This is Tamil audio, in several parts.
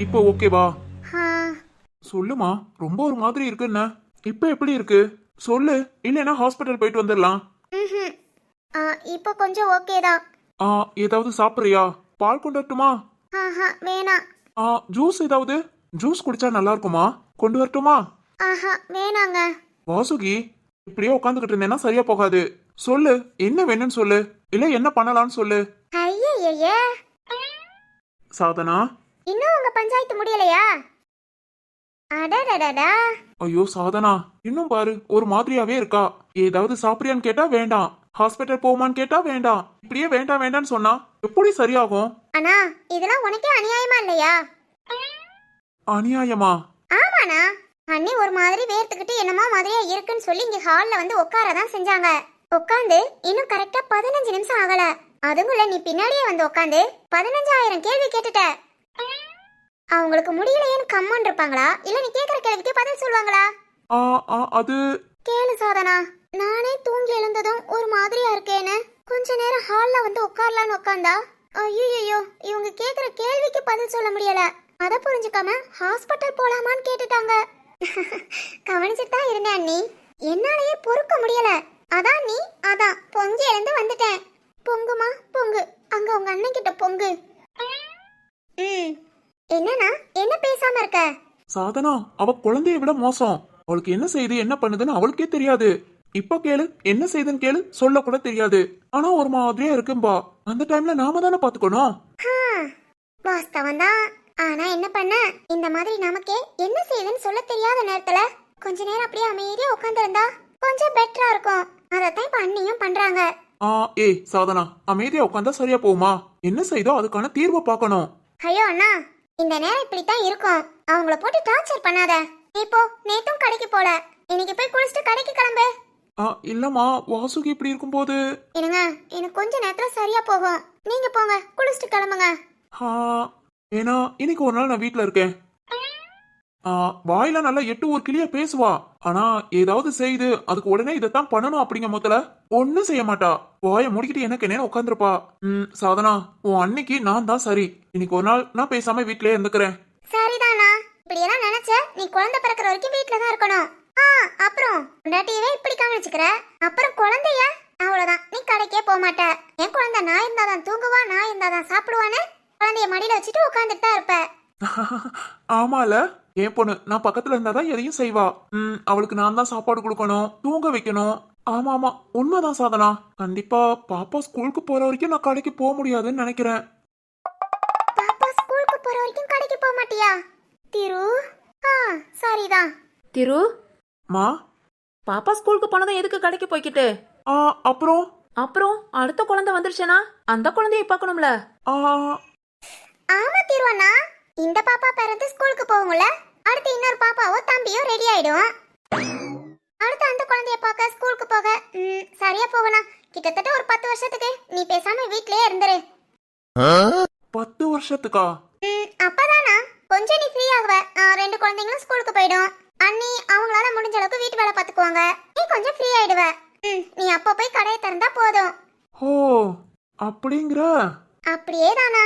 இப்போ ஓகேவா? ஆ, சொல்லுமா, ரொம்ப ஒரு மாதிரி இருக்கு என்ன? இப்போ எப்படி இருக்கு? சொல்லு, இல்லைன்னா ஹாஸ்பிட்டல் போயிட்டு வந்துடலாம். ம்ஹும். ஆ, இப்போ கொஞ்சம் ஓகே தான். ஆ, ஏதாவது சாப்பிட்றியா? பால் கொண்டு வரட்டுமா? ஆஹா, வேணாம். ஆ, ஜூஸ் ஏதாவது? ஜூஸ் குடிச்சா நல்லா இருக்குமா? கொண்டு வரட்டுமா? ஆஹா, வேணாங்க. வாசுகி, இப்படியே உட்காந்துக்கிட்டு இருந்தேன்னா சரியா போகாது. சொல்லு, என்ன வேணும்னு சொல்லு, இல்ல என்ன பண்ணலாம்னு சொல்லு. ஐயையே, சாதனா. இன்னும் உங்க பஞ்சாயத்து முடியலையா? அடடடடா. ஐயோ சாதனா, இன்னும் பாரு ஒரு மாதிரியாவே இருக்கா. ஏதாவது சாப்பிடுறியான்னு கேட்டா வேண்டாம், ஹாஸ்பிட்டல் போமான்னு கேட்டா வேண்டாம். இப்படியே வேண்டாம் வேண்டாம்னு சொன்னா எப்படி சரியாகும்? அண்ணா, இதெல்லாம் உனக்கே அநியாயமா இல்லையா? அநியாயமா? ஆமாண்ணா. அண்ணி ஒரு மாதிரி வேர்த்துக்கிட்டு என்னமோ மாதிரியா இருக்குன்னு சொல்லி இங்க ஹால்ல வந்து உட்காரதான் செஞ்சாங்க. உட்காந்து இன்னும் கரெக்டா 15 நிமிஷம் ஆகல. அதுக்குள்ள நீ பின்னாடியே வந்து உட்காந்து 15,000 கேள்வி கேட்டுட்ட. அவங்களுக்கு முடியலையேன்னு கம்மன் இருப்பாங்களா, இல்ல நீ கேக்குற கேள்விக்கு பதில் சொல்லுவாங்களா? ஆ ஆ அது கேளு சாதனா, நானே தூங்கி எழுந்ததும் ஒரு மாதிரியா இருக்கேன்னு கொஞ்ச நேரம் ஹால்ல வந்து உட்காரலான்னு உட்காந்தா, ஐயோ இவங்க கேக்குற கேள்விக்கு பதில் சொல்ல முடியல. அத புரிஞ்சுக்காம ஹாஸ்பிட்டல் போலாமான்னு கேட்டுட்டாங்க. கவனிச்சுட்டு தான் இருந்தேன் அண்ணி. என்னாலயே பொறுக்க முடியல. அதான் நீ அதான் பொங்கி எழுந்து வந்துட்டேன். பொங்குமா பொங்கு, அங்க உங்க அண்ணன் கிட்ட பொங்கு. ம், என்னன்னா என்ன பேசாம இருக்க? சாதனா, அவ குழந்தைய விட மோசம். அவளுக்கு என்ன செய்யுது என்ன பண்ணுதுன்னு அவளுக்கே தெரியாது. இப்ப கேளு, என்ன செய்யுதுன்னு கேளு, சொல்ல கூட தெரியாது. ஆனா ஒரு மாதிரியா இருக்கும்பா. அந்த டைம்ல நாம தானே பாத்துக்கணும். வாஸ்தவம் தான். ஆனா என்ன பண்ண, இந்த மாதிரி நமக்கே என்ன செய்யுதுன்னு சொல்ல தெரியாத நேரத்துல கொஞ்ச நேரம் அப்படியே அமைதியா உட்காந்துருந்தா கொஞ்சம் பெட்டரா இருக்கும். அதத்தான் இப்ப அண்ணியும் பண்றாங்க. ஆ, ஏய் சாதனா, அமைதியா உட்காந்தா சரியா போகுமா? என்ன செய்தோ அதுக்கான தீர்வை பார்க்கணும். ஐயோ அண்ணா, இந்த நேரம் இப்படித்தான் இருக்கும். அவங்கள போட்டு டார்ச்சர் பண்ணாத. இப்போ நேத்தும் கடைக்கு போல, இன்னைக்கு போய் குளிச்சுட்டு கடைக்கு கிளம்பு. ஆ, இல்லம்மா, வாசுகி இப்படி இருக்கும்போது. என்னங்க, எனக்கு கொஞ்ச நேரத்துல சரியா போகும். நீங்க போங்க, குளிச்சுட்டு கிளம்புங்க. ஆ, ஏன்னா இன்னைக்கு ஒரு நாள் நான் வீட்ல இருக்கேன். வாயில நல்லா எட்டு ஒரு கிளியா பேசுவா. ஆனா ஏதாவது செய்து அதுக்கு உடனே இதைத்தான் பண்ணணும் அப்படிங்க முதல்ல ஒன்னும் செய்ய மாட்டா. வாயை முடிக்கிட்டு எனக்கு என்ன உட்காந்துருப்பா. சாதனா, உன் அன்னைக்கு நான் தான் சரி. இன்னைக்கு ஒரு நாள் நான் பேசாம வீட்லயே இருந்துக்கிறேன். சரிதானா? இப்படி எல்லாம் நினைச்ச நீ குழந்தை பிறக்கிற வரைக்கும் வீட்ல தான் இருக்கணும். அப்புறம் பொண்டாட்டியவே இப்படி கவனிச்சுக்கிற, அப்புறம் குழந்தைய அவ்வளவுதான், நீ கடைக்கே போக மாட்ட. என் குழந்தை நான் இருந்தாதான் தூங்குவா, நான் இருந்தாதான் சாப்பிடுவான்னு குழந்தைய மடியில வச்சுட்டு உட்காந்துட்டு தான் இருப்ப. ஆமால, என் பொண்ணு நான் பக்கத்துல இருந்தாதான் எதையும் செய்வா. அவளுக்கு நான் தான் சாப்பாடு கொடுக்கணும், தூங்க வைக்கணும். ஆமா ஆமா, உண்மைதான் சாதனா. கண்டிப்பா பாப்பா ஸ்கூலுக்கு போற வரைக்கும் நான் கடைக்கு போக முடியாதுன்னு நினைக்கிறேன். பாப்பா ஸ்கூலுக்கு போற வரைக்கும் கடைக்கு போக மாட்டியா திரு? சரிதான். திரு, மா. பாப்பா ஸ்கூலுக்கு போனதும் எதுக்கு கடைக்கு போய்கிட்டு? அப்புறம் அப்புறம் அடுத்த குழந்தை வந்துருச்சுனா அந்த குழந்தைய பார்க்கணும்ல. ஆமா திருவண்ணா, இந்த பாப்பா பிறந்து ஸ்கூலுக்கு போகும்ல, அடுத்து இன்னொரு பாப்பாவோ தம்பியோ ரெடி ஆயிடும். அடுத்து அந்த குழந்தைய பார்க்க ஸ்கூலுக்கு போக சரியா போகணும். கிட்டத்தட்ட ஒரு 10 வருஷத்துக்கு நீ பேசாம வீட்லயே இருந்துரு. 10 வருஷத்துக்கா? அப்பதானா கொஞ்சம் நீ ஃப்ரீ ஆகுவ. 2 குழந்தைங்களும் ஸ்கூலுக்கு போயிடும். அண்ணி அவங்களால முடிஞ்ச அளவுக்கு வீட்டு வேலை பார்த்துக்குவாங்க. நீ கொஞ்சம் ஃப்ரீ ஆயிடுவ. நீ அப்ப போய் கடையை திறந்தா போதும். ஓ, அப்படிங்கிற? அப்படியே தானா?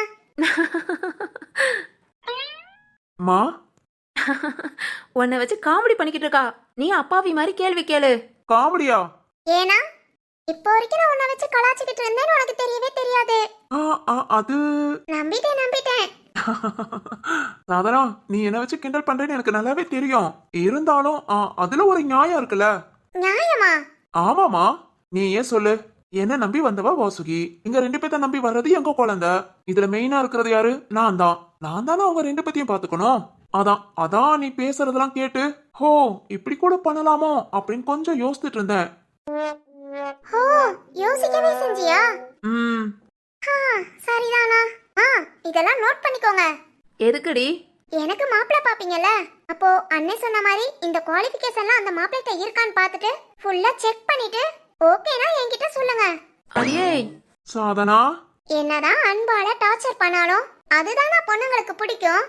மா. உன்னை வச்சு காமெடி பண்ணிக்கிட்டு இருக்கா. நீ அப்பாவி மாதிரி கேள்வி கேளு. காமெடியா? ஏனா இப்போ வரைக்கும் நான் உன்னை வச்சு கலாச்சிக்கிட்டு இருந்தேன்னு உனக்கு தெரியவே தெரியாது. அது நம்பிட்டேன். சாதனா, நீ என்ன வச்சு கிண்டல் பண்றேன்னு எனக்கு நல்லாவே தெரியும். இருந்தாலும் அதுல ஒரு நியாயம் இருக்குல்ல. நியாயமா? ஆமாமா, நீ ஏன் சொல்லு. என்ன நம்பி வந்தவா வாசுகி, இங்க 2 பேத்த நம்பி வர்றது எங்க குழந்தை. இதுல மெயினா இருக்கிறது யாரு? நான் தானே அவங்க 2 பேத்தையும் பாத்துக்கணும். அதான் நீ பேசுறதெல்லாம் கேட்டு ஹோ இப்படி கூட பண்ணலாமோ அப்படின்னு கொஞ்சம் யோசிச்சுட்டு இருந்தேன். ஓ, யோசிக்கவே செஞ்சியா? சரிதானா? இதெல்லாம் நோட் பண்ணிக்கோங்க. எதுக்குடி? எனக்கு மாப்பிள்ளை பாப்பீங்கல்ல, அப்போ அண்ணன் சொன்ன மாதிரி இந்த குவாலிஃபிகேஷன்லாம் அந்த மாப்பிள்ளைட்ட இருக்கான்னு பார்த்துட்டு ஃபுல்லா செக் பண்ணிட்டு ஓகேனா என்கிட்ட சொல்லுங்க. அடியே சாதனா, என்னதான் அன்பால டார்ச்சர் பண்ணாலும் அதுதானா பொண்ணுங்களுக்கு பிடிக்கும்.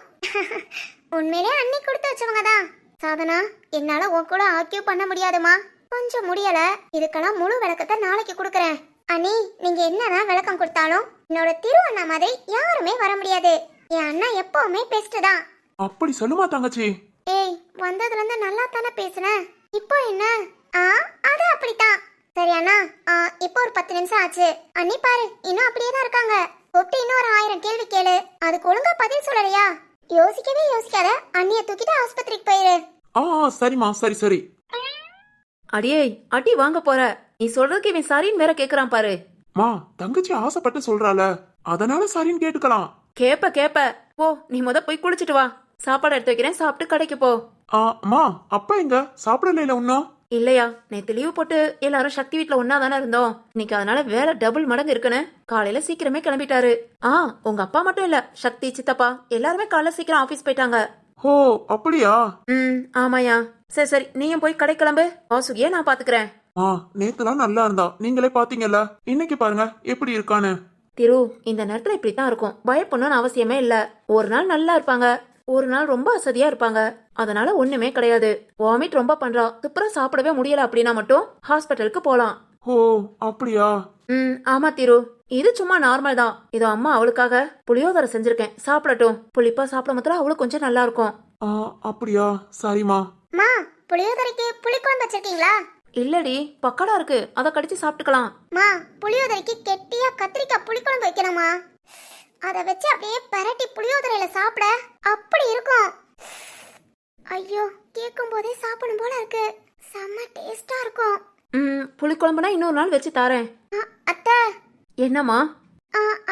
உண்மையிலே அண்ணி கொடுத்து வச்சவங்க தான். சாதனா, என்னால உன் கூட ஆர்கியூ பண்ண முடியாதுமா. கொஞ்சம் முடியல. இதுக்கெல்லாம் முழு விளக்கத்தை நாளைக்கு கொடுக்கறேன். அண்ணி, நீங்க என்னதான் விளக்கம் கொடுத்தாலும் என்னோட திரு அண்ணா மாதிரி யாருமே வர முடியாது. என் அண்ணா எப்பவுமே பெஸ்ட் தான். அப்படி சொல்லுமா தங்கச்சி? ஏய், வந்ததுல இருந்து நல்லா தானே பேசுனேன். இப்போ என்ன? ஆ, அது அப்படித்தான். சரி அண்ணா, இப்போ ஒரு 10 நிமிஷம் ஆச்சு. அண்ணி பாரு, இன்னும் அப்படியே தான் இருக்காங்க. கூப்பிட்டு இன்னும் ஒரு 1000 கேள்வி கேளு. அதுக்கு ஒழுங்கா பதில் சொல்லலையா? யோசிக்கவே யோசிக்காத, அண்ணிய தூக்கிட்டு ஆஸ்பத்திரிக்கு போயிரு. சரிம்மா, சரி சரி. அடியே அடி வாங்க போற. நீ சொல்றதுக்கு இவன் சரின்னு வேற கேக்குறான் பாரு. மா, தங்கச்சி ஆசைப்பட்டு சொல்றாள, அதனால சரின்னு கேட்டுக்கலாம். கேப்ப போ, நீ போய் குளிச்சிட்டு வா. சாப்பாடு எடுத்து வைக்கிறேன், சாப்பிட்டு கடைக்கு போ. அம்மா, அப்பா எங்க? சாப்பிடல இன்னும்? இல்லையா, நேத்து லீவு போட்டு எல்லாரும் சக்தி வீட்ல ஒன்னா தானே இருந்தோம். இன்னைக்கு அதனால வேலை டபுள் மடங்கு இருக்குன்னு காலையில சீக்கிரமே கிளம்பிட்டாரு. உங்க அப்பா மட்டும் இல்ல, சக்தி சித்தப்பா எல்லாருமே காலைல சீக்கிரம் ஆபீஸ் போயிட்டாங்க. ஓ, அப்படியா? ஆமாயா. சரி சரி, நீயும் போய் கடை கிளம்பு. வாசுகிய நான் பாத்துக்கிறேன். நேத்துலாம் நல்லா இருந்தா, நீங்களே பாத்தீங்கல்ல. இன்னைக்கு பாருங்க எப்படி இருக்கான்னு. திரு, இந்த நேரத்துல இப்படித்தான் இருக்கும். பயப்படணும்னு அவசியமே இல்ல. ஒரு நாள் நல்லா இருப்பாங்க, ஒரு நாள் ரொம்ப அசதியா இருப்பாங்க. அதனால ஒண்ணுமே கிடையாது. வாமிட் ரொம்ப பண்றா, துப்புரம் சாப்பிடவே முடியல அப்படின்னா மட்டும் ஹாஸ்பிட்டலுக்கு போலாம். ஓ, அப்படியா? ஆமா திரு, இது சும்மா நார்மல் தான். இதோ அம்மா அவளுக்காக புளியோதரை செஞ்சிருக்கேன், சாப்பிடட்டும். புளிப்பா சாப்பிட மாத்திரம் அவளுக்கு கொஞ்சம் நல்லா இருக்கும். அப்படியா? சரிம்மா. மா, புளியோதரைக்கு புளிக்குழம்பு வச்சிருக்கீங்களா? இல்லடி, பக்கடா இருக்கு, அத கடிச்சு சாப்பிட்டுக்கலாம். மா, புளியோதரைக்கு கெட்டியா கத்திரிக்காய் புளிக்குழம்பு வைக்கணுமா? அத வச்சு அப்படியே பரட்டி புளியோதரையில சாப்பிட அப்படி இருக்கும். ஐயோ, கேட்கும் போதே சாப்பிடும் போல இருக்கு. செம்ம டேஸ்டா இருக்கும். புளிக்குழம்புனா இன்னொரு நாள் வச்சு தாரேன். அத்தை. என்னம்மா?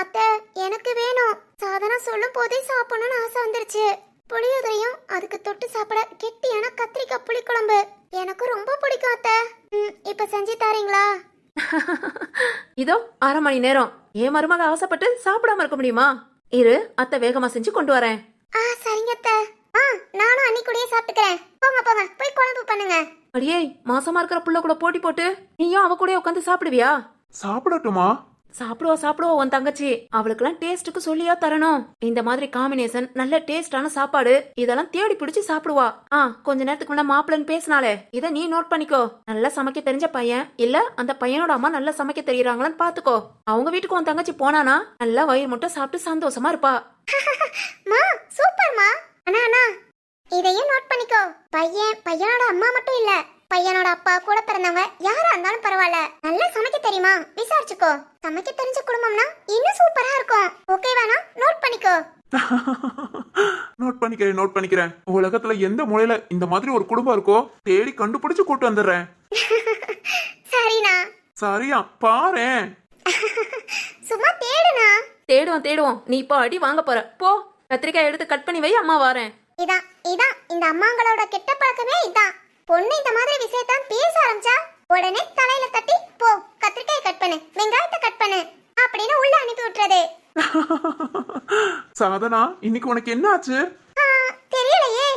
அத்தை, எனக்கு வேணும். சாதனா சொல்லும் போதே சாப்பிடணும்னு ஆசை வந்துருச்சு. புளியோதரையும் அதுக்கு தொட்டு சாப்பிட கெட்டியான கத்திரிக்காய் புளிக்குழம்பு எனக்கு ரொம்ப பிடிக்கும் அத்தை. இப்ப செஞ்சு தாரீங்களா? இதோ 1/2 மணி நேரம். என் மருமக ஆசைப்பட்டு சாப்பிடாம இருக்க முடியுமா? இரு, அத்தை வேகமா செஞ்சு கொண்டு வரேன். சரிங்க அத்தை. நானும் அன்னி கூடயே சாப்பிட்டுக்கிறேன். போங்க போங்க, போய் குழம்பு பண்ணுங்க. அடியே, மாசமா இருக்கிற புள்ள கூட போட்டி போட்டு நீயும் அவ கூட உட்காந்து சாப்பிடுவியா? சாப்பிடட்டுமா? சாப்பிடுவா உன் தங்கச்சி. அவளுக்கெல்லாம் டேஸ்டுக்கு சொல்லியா தரணும். இந்த மாதிரி காம்பினேஷன், நல்ல டேஸ்டான சாப்பாடு இதெல்லாம் தேடி பிடிச்சு சாப்பிடுவா. கொஞ்ச நேரத்துக்கு முன்ன மாப்பிள்ளன்னு பேசினாலே, இத நீ நோட் பண்ணிக்கோ. நல்லா சமைக்க தெரிஞ்ச பையன் இல்ல அந்த பையனோட அம்மா நல்லா சமைக்க தெரியறாங்களான்னு பாத்துக்கோ. அவங்க வீட்டுக்கு உன் தங்கச்சி போனானா நல்லா வயிறு முட்டை சாப்பிட்டு சந்தோஷமா இருப்பா. மா, சூப்பர்மா. அண்ணா, இதையும் நோட் பண்ணிக்கோ. பையனோட அம்மா மட்டும் இல்ல, பையனோட அப்பா, கூட பிறந்தவங்க யாரா இருந்தாலும் பரவாயில்ல, நல்லா சமைக்க தெரியுமா விசாரிச்சுக்கோ. சமைக்க தெரிஞ்ச குடும்பம்னா இன்னும் சூப்பரா இருக்கும். ஓகேவானா? நோட் பண்ணிக்கோ. நோட் பண்ணிக்கிறேன். உலகத்துல எந்த மூலையில இந்த மாதிரி ஒரு குடும்பம் இருக்கோ தேடி கண்டுபிடிச்சு கூட்டு வந்துடுறேன். சரிண்ணா. சரியா? பாரேன். சும்மா தேடுனா. தேடுவோம். நீ இப்போ அடி வாங்க போற. போ, கத்திரிக்காய் எடுத்து கட் பண்ணி வை, அம்மா வாரேன். இதான் இந்த அம்மாங்களோட கெட்ட பழக்கமே இதான். பொண்ணு இந்த மாதிரி விஷயத்தான் பேச ஆரம்பிச்சா உடனே தலையில தட்டி, போ கத்திரிக்காய் கட் பண்ணு, வெங்காயத்தை கட் பண்ணு அப்படின்னு உள்ள அனுப்பி விட்டுறது. சாதனா, இன்னைக்கு உனக்கு என்ன ஆச்சு? தெரியலையே.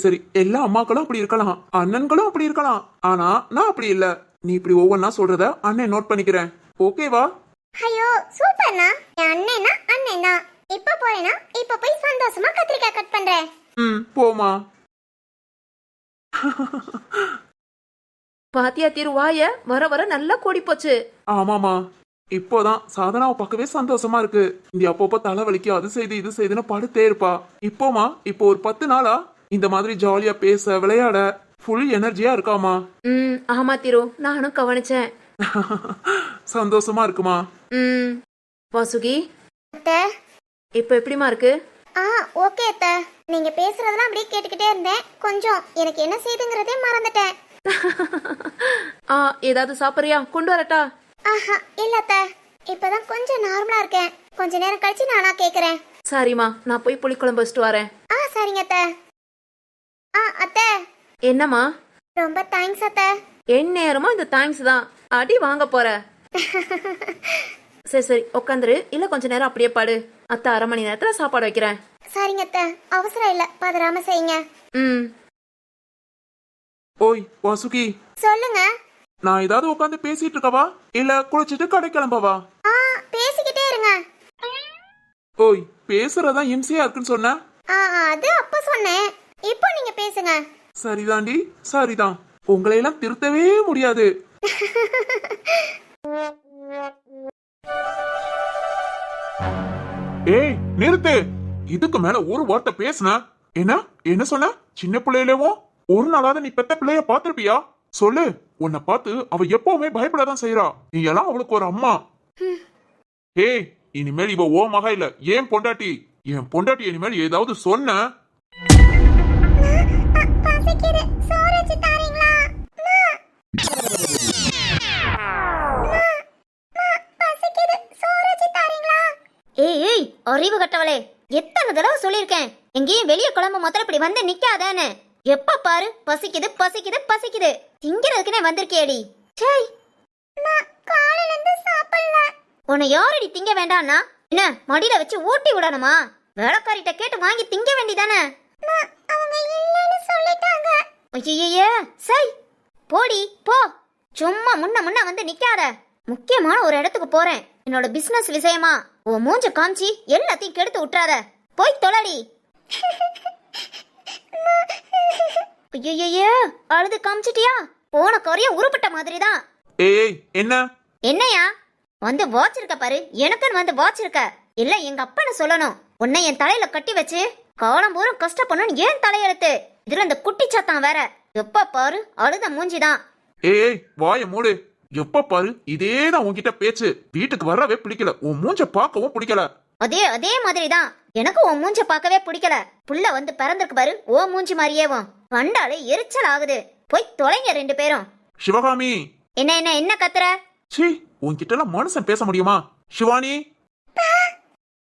சரி, எல்லா அம்மாக்களும் அப்படி இருக்கலாம், அண்ணன்களும் அப்படி இருக்கலாம். ஆனா நான் அப்படி இல்ல. நீ இப்படி ஒவ்வொன்னா சொல்றத அண்ணன் நோட் பண்ணிக்கிறேன். ஓகேவா? ஐயோ, சூப்பர்ண்ணா. என் அண்ணனா அண்ணன் தான். இப்ப போறேனா, இப்ப போய் சந்தோஷமா கத்திரிக்காய் கட் பண்றேன். போமா. பாத்தியா திருவாய, வர வர நல்லா கூடி போச்சு. ஆமாமா, இப்போதான் சாதனாவை பார்க்கவே சந்தோஷமா இருக்கு. இந்த அப்பப்போ தலைவலிக்கு அது செய்து இது செய்துன்னு படுத்தே இருப்பா. இப்போ ஒரு 10 நாளா இந்த மாதிரி ஜாலியா பேச விளையாட ஃபுல் எனர்ஜியா இருக்காமா. ஆமா திரு, நானும் கவனிச்சேன். சந்தோஷமா இருக்குமா? வாசுகி, அத்தை, இப்ப எப்படிமா இருக்கு? ஓகே அத்தை. நீங்க பேசுறதெல்லாம் அப்படியே கேட்டுக்கிட்டே இருந்தேன். கொஞ்சம் எனக்கு என்ன செய்துங்கிறதே மறந்துட்டேன். ஏதாவது சாப்பிடுறியா? கொண்டு வரட்டா? இல்ல அத்தை, இப்பதான் கொஞ்சம் நார்மலா இருக்கேன். கொஞ்ச நேரம் கழிச்சு நானா கேக்குறேன். சரிம்மா, நான் போய் புளிக்குழம்பு வச்சுட்டு வரேன். சரிங்க அத்தை. அத்தை. என்னம்மா? ரொம்ப தேங்க்ஸ் அத்தை. என் நேரமும் இந்த தேங்க்ஸ் தான். அடி வாங்க போற. சரி உட்காந்துரு, இல்ல கொஞ்ச நேரம் அப்படியே பாடு. அத்தை 1/2 மணி நேரத்துல சாப்பாடு வைக்கிறேன். சரிங்க அத்தை, அவசரம் இல்ல, பதறாம செய்யுங்க. ஓய் வாசுகி, சொல்லுங்க. நான் ஏதாவது உட்காந்து பேசிட்டு இருக்கவா இல்ல குளிச்சிட்டு கடை கிளம்பவா? பேசிக்கிட்டே இருங்க. ஓய், பேசுறதா இம்சையா இருக்குன்னு சொன்ன. அது அப்ப சொன்னேன், இப்போ நீங்க பேசுங்க. சரிதாண்டி, சரிதான். உங்களையெல்லாம் திருத்தவே முடியாது. ஏய் நிறுத்து. இதுக்கு மேல ஒரு வார்த்தை பேசுன என்ன என்ன சொன்ன? சின்ன பிள்ளையிலேவும் ஒரு நாளாவது நீ பெத்த பிள்ளைய பாத்திருப்பியா? சொல்லு. உன்னை பார்த்து அவ எப்பவுமே பயப்படதான் செய்யறா. நீ எல்லாம் அவளுக்கு ஒரு அம்மா. ஏய், இனிமேல் இவ ஓ மகா இல்ல, ஏன் பொண்டாட்டி. என் பொண்டாட்டி இனிமேல் ஏதாவது சொன்ன பசிக்குது, சோறு வச்சு தாரீங்களா? பசிக்குது, சோறு வச்சு தாரீங்களா? ஏய் ஏய் அறிவு கட்டவளே, எத்தனை தடவை சொல்லியிருக்கேன் எங்கேயும் வெளியே குழம்பு மொத்தம் இப்படி வந்து நிக்காதானே. எப்ப பாரு பசிக்குது பசிக்குது பசிக்குது, திங்கிறதுக்குனே வந்திருக்கேடி. சை, நான் காலையில இருந்து சாப்பிடல. உன்னை யாரடி திங்க வேண்டாம்னா என்ன மடியில வச்சு ஊட்டி விடணுமா? வேலைக்காரிட்ட கேட்டு வாங்கி திங்க வேண்டிதானே. அவங்க இல்லைன்னு சொல்லிட்டாங்க. ஐயே சை, போடி போ. சும்மா முன்ன வந்து நிக்காத. முக்கியமான ஒரு இடத்துக்கு போறேன், என்னோட பிசினஸ் விஷயமா. உன் மூஞ்ச காமிச்சி எல்லாத்தையும் கெடுத்து விட்டுறாத. போய் தொலைடி. ஐயே அழுது காமிச்சிட்டியா? போன குறைய உருப்பட்ட மாதிரிதான். ஏய் என்ன என்னையா வந்து வாட்ச் இருக்க பாரு, எனக்குன்னு வந்து வாட்ச் இருக்க. இல்ல எங்க அப்பன்னு சொல்லணும். உன்னை என் தலையில கட்டி வச்சு காலம் பூரா கஷ்டப்படணும் ஏன் தலையெழுத்து. இதுல இந்த குட்டி சத்தம் வேற. எப்ப பாரு அழுத மூஞ்சிதான். ஏய் வாய மூடு. எப்ப பாரு இதேதான் உன்கிட்ட பேச்சு. வீட்டுக்கு வரவே பிடிக்கல, உன் மூஞ்ச பார்க்கவும் பிடிக்கல. அதே மாதிரிதான் எனக்கு உன் மூஞ்ச பார்க்கவே பிடிக்கல. புள்ள வந்து பிறந்திருக்கு பாரு, ஓ மூஞ்சி மாதிரியேவும். கண்டாலே எரிச்சல் ஆகுது. போய் தொலைங்க ரெண்டு பேரும். சிவகாமி. என்ன என்ன என்ன கத்துற? சீ, உன்கிட்ட எல்லாம் மனுஷன் பேச முடியுமா? சிவானி.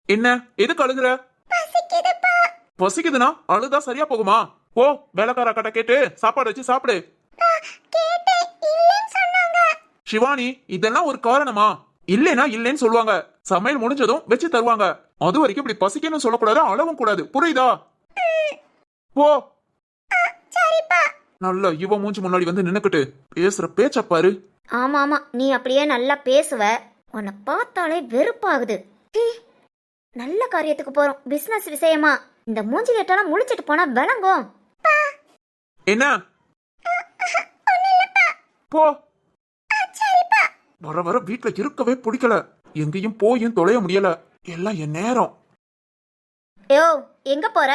என்ன எதுக்கு அழுகுற? பசிக்குதுப்பா. பசிக்குதுன்னா அழுதா சரியா போகுமா? ஓ, வேலைக்கார கட்ட கேட்டு சாப்பாடு வச்சு சாப்பிடு. கேட்டேன், இல்லைன்னு சொன்னாங்க. சிவானி, இதெல்லாம் ஒரு காரணமா? இல்லைன்னா இல்லைன்னு சொல்லுவாங்க. சமையல் முடிஞ்சதும் வச்சு தருவாங்க. அது வரைக்கும் இப்படி பசிக்கணும்னு சொல்லக்கூடாது, அளவும் கூடாது. புரியுதா? ஓ சரிப்பா. நல்ல இவ மூஞ்சி முன்னாடி வந்து நின்னுக்கிட்டு பேசுற பேச்ச பாரு. ஆமா ஆமா, நீ அப்படியே நல்லா பேசுவ. உன்னை பார்த்தாலே வெறுப்பாகுது. சீ, நல்ல காரியத்துக்கு போறோம் பிசினஸ் விஷயமா. இந்த மூஞ்சி கேட்டாலும் முழிச்சிட்டு போனா விளங்கும். என்ன? போ. வர வர வீட்டுல இருக்கவே பிடிக்கல. எங்கேயும் போயும் தொலைய முடியல. எல்லாம் என் நேரம். யோ, எங்க போற?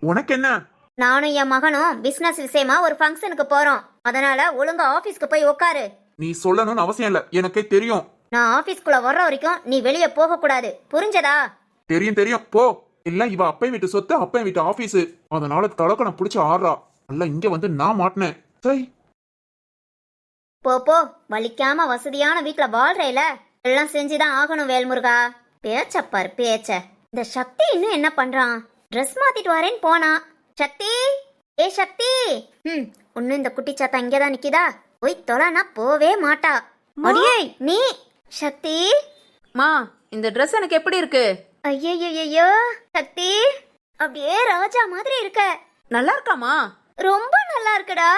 உனக்கு என்ன? நானும் என் மகனும் பிசினஸ் விஷயமா ஒரு ஃபங்க்ஷனுக்கு போறோம். அதனால ஒழுங்கா ஆபீஸ்க்கு போய் உட்காரு. நீ சொல்லணும்னு அவசியம் இல்ல, எனக்கே தெரியும். நான் ஆபீஸ்க்குள்ள வர்ற வரைக்கும் நீ வெளியே போக கூடாது, புரிஞ்சதா? தெரியும் தெரியும், போ. எல்லாம் இவ அப்பன் வீட்டு சொத்து, அப்பன் வீட்டு ஆபீஸ். அதனால தலக்கணம் பிடிச்சு ஆடுறா. அல்ல இங்க வந்து நான் மாட்டினேன். சரி போ போ, வலிக்காம வசதியான வீட்டுல வாழ்றையில எல்லாம் செஞ்சுதான் ஆகணும். வேல்முருகா, பேச்சப்பார் பேச்ச. இந்த சக்தி இன்னும் என்ன பண்றான்? ட்ரெஸ் மாத்திட்டு வரேன்னு போனா. சக்தி, ஏ சக்தி. ஒன்னும் இந்த குட்டி சாத்தா இங்கதான் நிக்கிதா? போய் தொலைனா போவே மாட்டா. அடியே நீ சக்தி. மா, இந்த Dress எனக்கு எப்படி இருக்கு? ஐயோ சக்தி, அப்படியே ராஜா மாதிரி இருக்க. நல்லா இருக்காமா? ரொம்ப நல்லா இருக்குடா.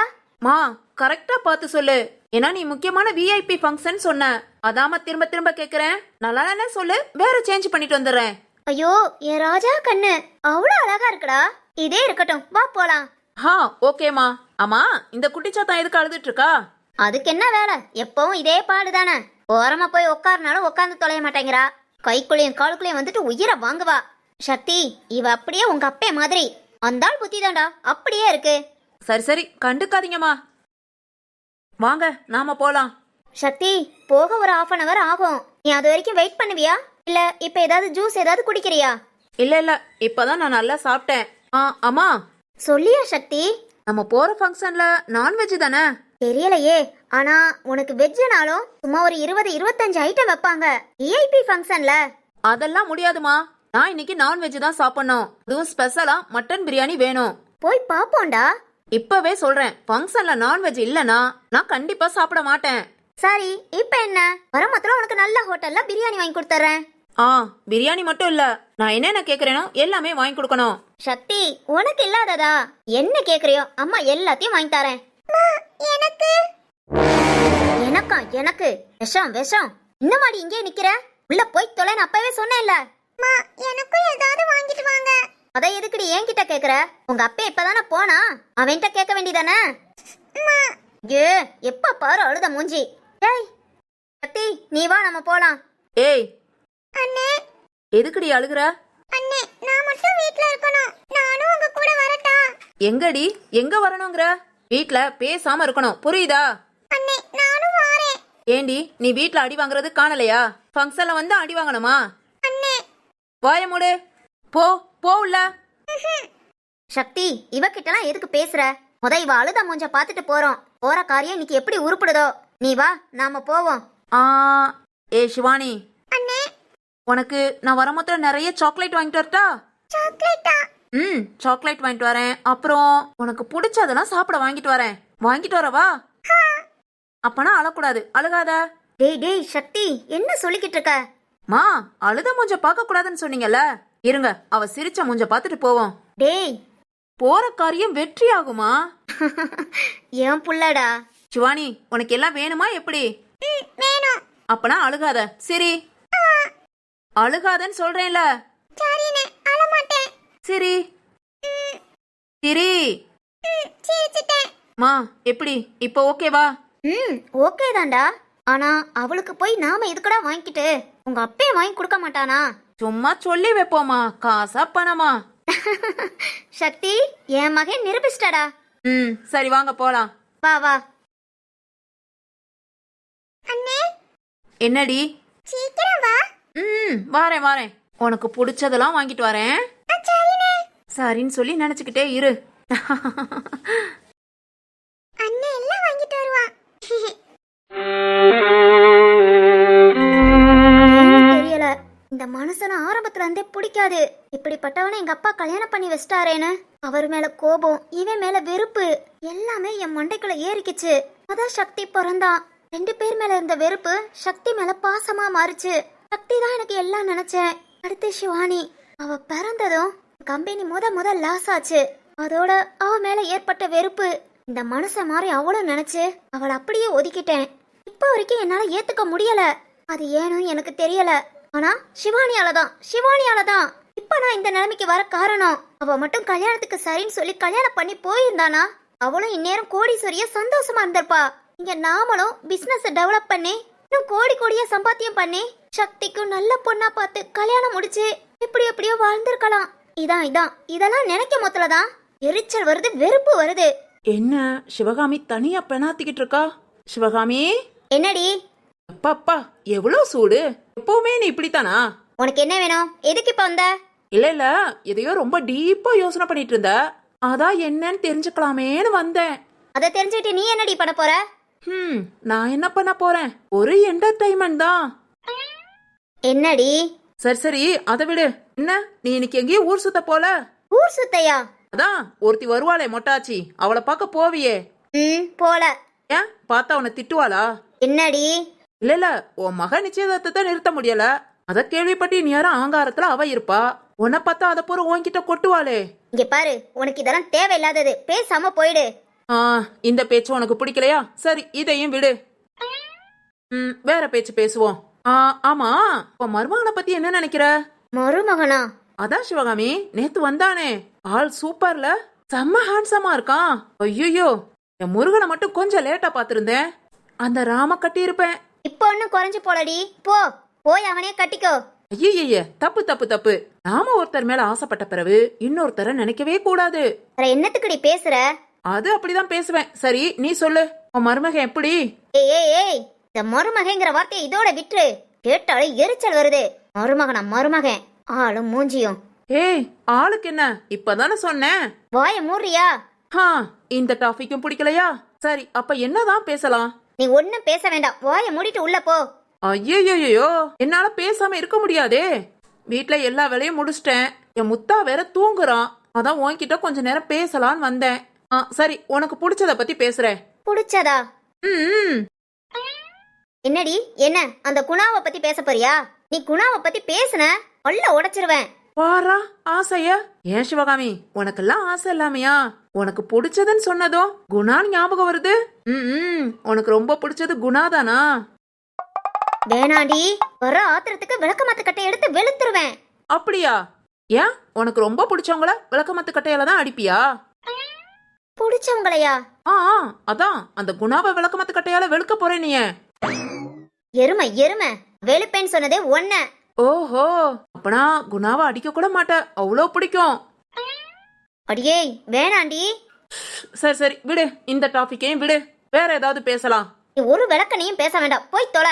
மா, கரெக்டா பார்த்து சொல்லு. ஏன்னா நீ முக்கியமான விஐபி ஃபங்க்ஷன் சொன்ன. அதாம திரும்ப திரும்ப கேக்குறேன். நல்லா தானே சொல்லு, வேற சேஞ்ச் பண்ணிட்டு வந்துடுறேன். ஐயோ என் ராஜா கண்ணு அவ்வளவு அழகா இருக்குடா. இதே இருக்கட்டும், வா போலாம். ஹா, ஓகேமா. ஆமா, இந்த குட்டிச்சாத்தான் எதுக்கு அழுதுட்டு இருக்கா? அதுக்கு என்ன வேலை, எப்பவும் இதே பாடுதானே. ஓரமா போய் உட்காருனாலும் உட்காந்து தொலைய மாட்டேங்கிறா. கைக்குள்ளேயும் காலுக்குள்ளேயும் வந்துட்டு உயிரை வாங்குவா. சக்தி, இவ அப்படியே உங்க அப்பே மாதிரி. அந்தாள் புத்தி தாண்டா அப்படியே இருக்கு. சரி சரி, கண்டுக்காதீங்கம்மா. வாங்க, நாம போலாம். சக்தி, போக ஒரு 1/2 hour ஆகும். நீ அது வரைக்கும் வெயிட் பண்ணுவியா? இல்ல இப்ப ஏதாவது ஜூஸ் ஏதாவது குடிக்கிறியா? இல்ல இல்ல, இப்பதான் நான் நல்லா சாப்பிட்டேன். அம்மா, சொல்லியா சக்தி? நம்ம போற ஃபங்க்ஷன்ல நான்வெஜ் தானே? தெரியலையே. ஆனா உனக்கு வெஜ்னாலும் சும்மா ஒரு 20-25 ஐட்டம் வைப்பாங்க விஐபி ஃபங்க்ஷன்ல. அதெல்லாம் முடியாதுமா. நான் இன்னைக்கு நான்வெஜ் தான் சாப்பிடணும். அதுவும் ஸ்பெஷலா மட்டன் பிரியாணி வேணும். போய் பாப்போண்டா. இப்பவே சொல்றேன், ஃபங்க்ஷன்ல நான்வெஜ் இல்லனா நான் கண்டிப்பா சாப்பிட மாட்டேன். சரி, இப்ப என்ன? வரமத்துல உனக்கு நல்ல ஹோட்டல்ல பிரியாணி வாங்கி கொடுத்துறேன். பிரியாணி மட்டும் இல்ல, நான் என்னென்ன கேக்குறேனோ எல்லாமே வாங்கி கொடுக்கணும். சக்தி, உனக்கு இல்லாததா? என்ன கேக்குறியோ அம்மா எல்லாத்தையும் வாங்கி தரேன். எனக்கு எனக்கா? எனக்கு விஷம் விஷம். இன்னமாடி இங்கே நிக்கிற? உள்ள போய் தொலை, நான் அப்பவே சொன்னேன்ல. எனக்கும் ஏதாவது வாங்கிட்டு வாங்க. அதை எதுக்குடி என்கிட்ட கேக்குற? உங்க அப்பா இப்பதானே போனா, அவன்கிட்ட கேட்க வேண்டியதானே. ஏ, எப்ப பாரு அழுத மூஞ்சி. ஏய் சக்தி, நீ வா நம்ம போலாம். ஏய், அண்ணே. எதுக்குடி அழுகுற? அண்ணே, நான் மட்டும் வீட்ல இருக்கணும். நானும் உங்க கூட வரட்டா? எங்கடி எங்க வரணுங்கிற? வீட்ல பேசாம இருக்கணும், புரியுதா? அண்ணே நானும் வாரேன். ஏண்டி நீ வீட்ல அடி வாங்குறது காணலையா? ஃபங்க்ஷன்ல வந்து அடி வாங்கணுமா? அண்ணே வாய மூடு. போ போ உள்ள. சக்தி, இவகிட்டலாம் எதுக்கு பேசுற? இவ அழுத மூஞ்ச பாத்துட்டு போறோம். போற காரியம் இன்னைக்கு எப்படி உருப்படுதோ. நீ வா, நாம போவோம். ஆ ஏ சிவானி, அண்ணே உனக்கு நான் வரும்போது நிறைய சாக்லேட் வாங்கிட்டு வரட்டா? சாக்லேட்டா? சாக்லேட் வாங்கிட்டு வரேன். அப்புறம் உனக்கு பிடிச்சதெல்லாம் சாப்பிட வாங்கிட்டு வரேன். வாங்கிட்டு வரவா? அப்பனா அழக்கூடாது, அழுகாத. டேய் டேய் சக்தி, என்ன சொல்லிக்கிட்டு இருக்க? மா, அழுத மூஞ்ச பார்க்க கூடாதுன்னு சொன்னீங்கல்ல. இருங்க, அவ சிரிச்ச மூஞ்ச பார்த்துட்டு போவோம். டேய், போற காரியம் வெற்றி ஆகுமா? ஏன் புள்ளடா. சிவானி, உனக்கு எல்லாம் வேணுமா எப்படி? வேணும். அப்பனா அழுகாத, சரி? அழுகாதன்னு சொல்றேன்ல. சரிண்ணே, அழ மாட்டேன். சரி சரி. சிரிச்சிட்டேன். மா, எப்படி இப்போ ஓகேவா? ஓகே தான்டா. ஆனா அவளுக்கு போய் நாம எதுக்குடா வாங்கிக்கிட்டு? உங்க அப்பே வாங்கி கொடுக்க மாட்டானா? சும்மா சொல்லி வைப்போமா, காசா பணமா? சக்தி, என் மகன் நிரூபிச்சிட்டாடா. சரி வாங்க போலாம். வா வா. அண்ணே என்னடி? சீக்கிரம் வா. வாரேன் வாரேன். உனக்கு பிடிச்சதெல்லாம் வாங்கிட்டு வரேன். சரிண்ணே. சரின்னு சொல்லி நினைச்சுக்கிட்டே இரு. அண்ணே எல்லாம் வாங்கிட்டு வருவான். தெரியல, இந்த மனுஷனை ஆரம்பத்துல இருந்தே பிடிக்காது. இப்படிப்பட்டவனை எங்க அப்பா கல்யாணம் பண்ணி வச்சிட்டாரேன்னு அவர் மேல கோபம், இவன் மேல வெறுப்பு எல்லாமே என் மண்டைக்குள்ள ஏறிக்குச்சு. அதான் சக்தி பிறந்தான். 2 பேர் மேல இருந்த வெறுப்பு சக்தி மேல பாசமா மாறுச்சு. சக்தி தான் எனக்கு எல்லாம் நினைச்சேன். அடுத்து சிவானி. அவ பிறந்ததும் கம்பெனி முத லாஸ் ஆச்சு. அதோட அவ மேல ஏற்பட்ட வெறுப்பு, இந்த மனுஷன் மாதிரி அவளும் நினைச்சு அவளை அப்படியே ஒதுக்கிட்டேன். இப்ப வரைக்கும் என்னால ஏத்துக்க முடியல. அது ஏனும் எனக்கு தெரியல. ஆனா சிவானியால தான் இப்ப நான் இந்த நிலைமைக்கு வர காரணம். அவ மட்டும் கல்யாணத்துக்கு சரின்னு சொல்லி கல்யாணம் பண்ணி போயிருந்தானா அவளும் இந்நேரம் கோடீஸ்வரிய சந்தோஷமா இருந்திருப்பா. இங்க நாமளும் பிசினஸ் டெவலப் பண்ணி இன்னும் கோடியா சம்பாத்தியம் பண்ணி சக்திக்கும் நல்ல பொண்ணா பார்த்து கல்யாணம் முடிச்சு எப்படியோ வாழ்ந்திருக்கலாம். இதெல்லாம் நினைக்க மொத்தலதான் எரிச்சல் வருது, வெறுப்பு வருது. என்ன சிவகாமி தனியா பெணாத்திக்கிட்டு இருக்கா? சிவகாமி, என்னடி? அப்பா எவ்வளவு சூடு. எப்பவுமே நீ இப்படித்தானா? உனக்கு என்ன வேணும்? எதுக்கு இப்ப வந்த? இல்ல எதையோ ரொம்ப டீப்பா யோசனை பண்ணிட்டு இருந்த. அதான் என்னன்னு தெரிஞ்சுக்கலாமேன்னு வந்தேன். அதை தெரிஞ்சுக்கிட்டு நீ என்னடி பண்ண போற? நான் என்ன பண்ண போறேன்? ஒரு என்டர்டைன்மெண்ட் தான். என்னடி? சரி அதை விடு. என்ன நீ இன்னைக்கு எங்கேயும் ஊர் சுத்த போல? ஊர் சுத்தையா? அதான் ஒருத்தி வருவாளே மொட்டாச்சி, அவளை பார்க்க போவியே. போல. ஏன் பார்த்தா உன்னை திட்டுவாளா? என்னடி? இல்ல உன் மக நிச்சயதார்த்தத்தை நிறுத்த முடியல. அத கேள்விப்பட்டு நீ யாரும் ஆங்காரத்துல அவ இருப்பா. உன்னை பார்த்தா அத பூரா உன்கிட்ட கொட்டுவாளே. இங்க பாரு, உனக்கு இதெல்லாம் தேவையில்லாதது. பேசாம போயிடு. இந்த பேச்சு உனக்கு பிடிக்கலையா? சரி இதையும் விடு. வேற பேச்சு பேசுவோம். ஆமா, உன் மருமகனை பத்தி என்ன நினைக்கிற? மருமகனா? அதான் சிவகாமி நேத்து வந்தானே, ஆள் சூப்பர்ல, செம்ம ஹேண்ட்ஸமா இருக்கான். ஐயோ, என் முருகனை மட்டும் கொஞ்சம் லேட்டா பாத்திருந்தேன். அந்த ராம கட்டி இருப்பேன். இப்ப ஒன்னும் குறைஞ்சு போலடி. போய் அவனே கட்டிக்கோ. ஐய தப்பு. நாம ஒருத்தர் மேல ஆசைப்பட்ட பிறகு இன்னொருத்தர நினைக்கவே கூடாது. என்னத்துக்குடி பேசுற? அது அப்படிதான் பேசுவேன். சரி நீ சொல்லு, உன் மருமகன் எப்படி? ஏய், இந்த மருமகங்கிற வார்த்தையை இதோட விட்டுரு. கேட்டாலே எரிச்சல் வருது. மருமகன் ஆளும் மூஞ்சியும். ஏய், ஆளுக்கு என்ன? இப்பதானே சொன்னேன். வாய மூடுறியா? இந்த டாபிக்கும் பிடிக்கலையா? சரி அப்ப என்னதான் பேசலாம்? நீ ஒன்னும் பேச வேண்டாம். வாய மூடிட்டு உள்ள போ. ஐயோ, என்னால பேசாம இருக்க முடியாதே. வீட்டுல எல்லா வேலையும் முடிச்சிட்டேன். என் முத்தா வேற தூங்குறான். அதான் உன்கிட்ட கொஞ்ச நேரம் பேசலான்னு வந்தேன். சரி, உனக்கு பிடிச்சத பத்தி பேசுறேன். பிடிச்சதா? என்னடி? என்ன அந்த குணாவை பத்தி பேச போறியா? நீ குணாவை பத்தி பேசுன உள்ள உடைச்சிருவேன். வாரா ஆசைய. ஏன் சிவகாமி, உனக்கெல்லாம் ஆசை இல்லாமையா? உனக்கு பிடிச்சதுன்னு சொன்னதும் குணான்னு ஞாபகம் வருது. உனக்கு ரொம்ப பிடிச்சது குணாதானா? வேணாண்டி, வர ஆத்திரத்துக்கு விளக்கமாத்து கட்டை எடுத்து வெளுத்துருவேன். அப்படியா? ஏன் உனக்கு ரொம்ப பிடிச்சவங்கள விளக்கமாத்து கட்டையால தான் அடிப்பியா? பிடிச்சவங்களையா? அதான் அந்த குணாவை விளக்கமாத்து கட்டையால வெளுக்க போறேன். நீ எருமை வெளுப்பேன்னு சொன்னதே ஒன்ன. ஓஹோ, அப்பனா குணாவை அடிக்க கூட மாட்ட, அவ்வளோ பிடிக்கும். அடியே வேணாண்டி. சரி சரி விடு, இந்த டாபிக்கையும் விடு, வேற ஏதாவது பேசலாம். நீ ஒரு விளக்கனையும் பேச வேண்டாம், போய் தொலை.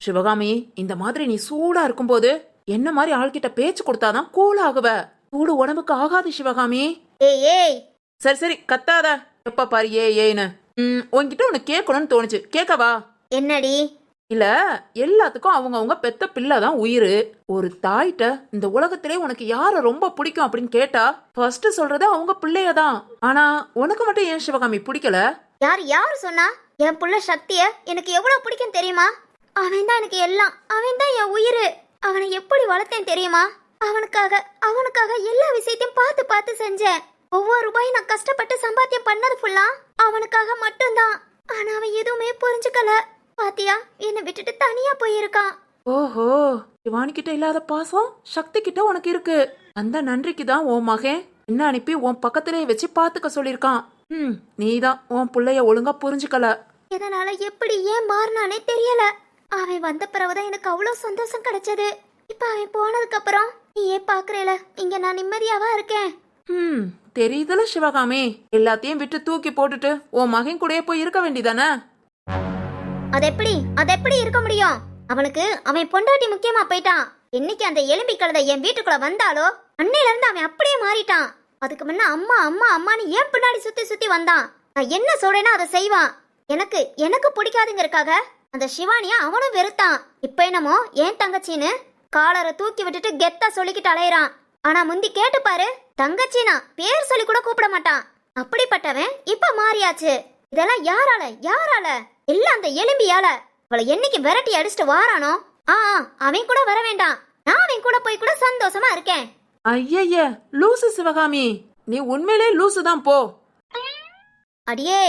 சிவகாமி, இந்த மாதிரி நீ சூடா இருக்கும்போது என்ன மாதிரி ஆள்கிட்ட பேச்சு கொடுத்தாதான் கூல் ஆகுவ. சூடு உடம்புக்கு ஆகாது சிவகாமி. ஏய் ஏய். சரி சரி கத்தாத, எப்ப பாரு ஏன்னு. உன்கிட்ட ஒன்னு கேட்கணும்னு தோணுச்சு, கேட்கவா? என்னடி? இல்ல, எல்லாத்துக்கும் அவங்க பெத்த பிள்ளை தான் உயிர். ஒரு தாயிட்ட இந்த உலகத்திலே உனக்கு யார ரொம்ப பிடிக்கும் அப்படின்னு கேட்டா ஃபர்ஸ்ட் சொல்றது அவங்க பிள்ளையதான். ஆனா உனக்கு மட்டும் ஏன் சிவகாமி பிடிக்கல? யாரு சொன்னா? என் புள்ள சக்திய எனக்கு எவ்வளவு பிடிக்கும் தெரியுமா? அவன் தான் எனக்கு எல்லாம், அவன் தான் என் உயிர். அவனை எப்படி வளர்த்தேன் தெரியுமா? அவனுக்காக எல்லா விஷயத்தையும் பார்த்து பார்த்து செஞ்சேன். ஒவ்வொரு ரூபாயும் நான் கஷ்டப்பட்டு சம்பாத்தியம் பண்ணது ஃபுல்லா அவனுக்காக மட்டும்தான். ஆனா அவன் எதுவுமே புரிஞ்சுக்கல. பாத்தியா, என்னை விட்டுட்டு தனியா போயிருக்கான். ஓஹோ, சிவானி கிட்ட இல்லாத பாசம் சக்தி கிட்ட உனக்கு இருக்கு. அந்த நன்றிக்கு தான் உன் மகன் என்ன அனுப்பி உன் பக்கத்திலேயே வச்சு பாத்துக்க சொல்லிருக்கான். நீதான் உன் பிள்ளைய ஒழுங்கா புரிஞ்சுக்கல. இதனால எப்படி ஏன் மாறினானே தெரியல. அவன் வந்த பிறகுதான் எனக்கு அவ்வளவு சந்தோஷம் கிடைச்சது. இப்ப அவன் போனதுக்கு அப்புறம் நீ ஏன் பாக்குறேல, இங்க நான் நிம்மதியாவா இருக்கேன். தெரியுதுல சிவகாமி, எல்லாத்தையும் விட்டு தூக்கி போட்டுட்டு உன் மகன் கூடயே போய் இருக்க வேண்டியதானே? அது எப்படி இருக்க முடியும்? அவனுக்கு அவன் பொண்டாட்டி முக்கியமா போயிட்டான். என்னைக்கு அந்த எலும்பி கழுதை என் வீட்டுக்குள்ள வந்தாலோ அன்னையில இருந்து அவன் அப்படியே மாறிட்டான். அதுக்கு முன்ன அம்மா அம்மா அம்மான்னு ஏன் பின்னாடி சுத்தி சுத்தி வந்தான். நான் என்ன சொல்றேனோ அதை செய்வான். எனக்கு பிடிக்காதுங்கிறக்காக அந்த சிவானியா அவனும் வெறுத்தான். இப்ப என்னமோ ஏன் தங்கச்சின்னு காலரை தூக்கி விட்டுட்டு கெத்தா சொல்லிக்கிட்டு அலையறான். ஆனா முந்தி கேட்டு பாரு, தங்கச்சினா பேர் சொல்லி கூட கூப்பிட மாட்டான். அப்படிப்பட்டவன் இப்ப மாறியாச்சு. இதெல்லாம் யாரால? எல்லாம் அந்த எலும்பியால. அவளை என்னைக்கு விரட்டி அடிச்சுட்டு வாரானோ அவன் கூட வர வேண்டாம். நான் அவன் கூட போய் கூட சந்தோஷமா இருக்கேன். ஐய லூசு சிவகாமி, நீ உண்மையிலே லூசு தான் போ. அடியே,